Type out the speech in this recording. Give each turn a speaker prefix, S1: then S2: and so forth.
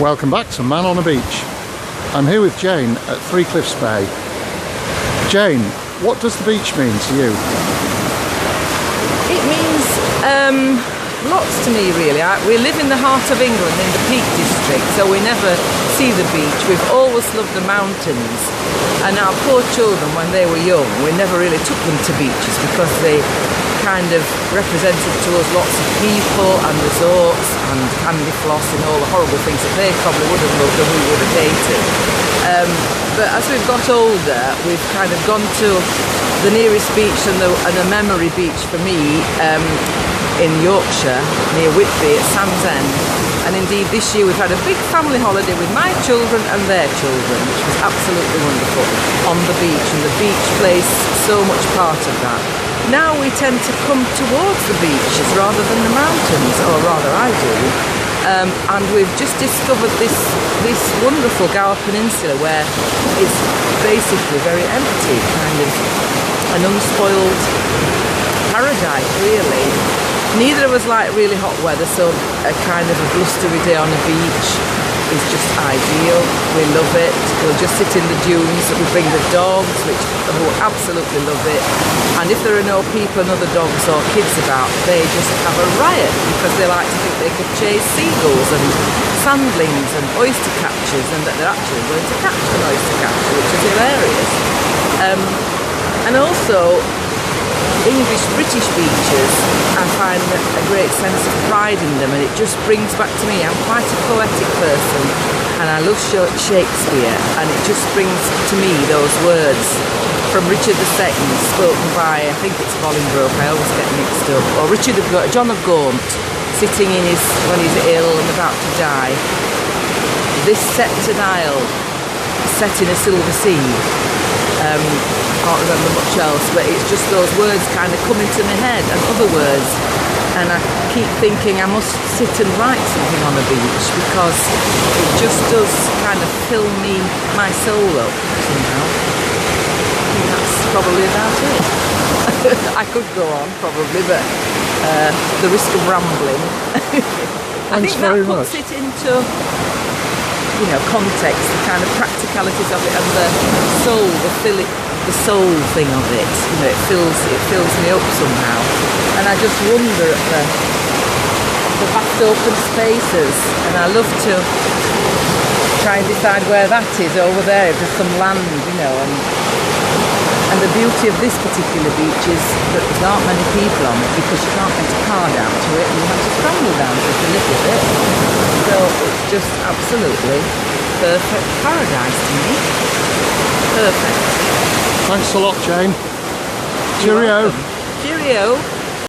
S1: Welcome back to Man on a Beach. I'm here with Jane at Three Cliffs Bay. Jane, what does the beach mean to you?
S2: It means lots to me really. We live in the heart of England in the Peak District, so we never see the beach. We've always loved the mountains, and our poor children, when they were young, we never really took them to beaches because they kind of represented to us lots of people and resorts and candy floss and all the horrible things that they probably would have loved and we would have hated. But as we've got older, we've kind of gone to the nearest beach and a memory beach for me in Yorkshire, near Whitby at Sands End. And indeed this year we've had a big family holiday with my children and their children, which was absolutely wonderful, on the beach, and the beach plays so much part of that. Now we tend to come towards the beaches rather than the mountains, or rather I do. And we've just discovered this wonderful Gower Peninsula where it's basically very empty, kind of an unspoiled paradise really. Neither of us like really hot weather, so a kind of a blustery day on a beach is just ideal. We love it. We'll just sit in the dunes. We bring the dogs, who absolutely love it. And if there are no people and other dogs or kids about, they just have a riot because they like to think they could chase seagulls and sandlings and oyster catchers, and that they're actually going to catch an oyster catcher, which is hilarious. And also, British beaches, I find a great sense of pride in them, and it just brings back to me, I'm quite a poetic person and I love Shakespeare, and it just brings to me those words from Richard II, spoken by, I think it's Bolingbroke, I always get mixed up, or John of Gaunt, sitting in when he's ill and about to die. This sceptred isle, set in a silver sea. Can't remember much else, but it's just those words kind of come into my head, and other words, and I keep thinking I must sit and write something on a beach because it just does kind of fill my soul up somehow. I think that's probably about it. I could go on probably, but the risk of rambling. I think that puts it into, you know, context, the kind of practicalities of it, and the soul, the soul thing of it. You know, it fills me up somehow, and I just wonder at the vast open spaces, and I love to try and decide where that is over there, if there's some land, you know, and the beauty of this particular beach is that there aren't many people on it because you can't get a car down to it, and you have to scramble down to it a little bit. So it's just absolutely perfect paradise to me. Perfect.
S1: Thanks a lot, Jane. Cheerio.
S2: Cheerio.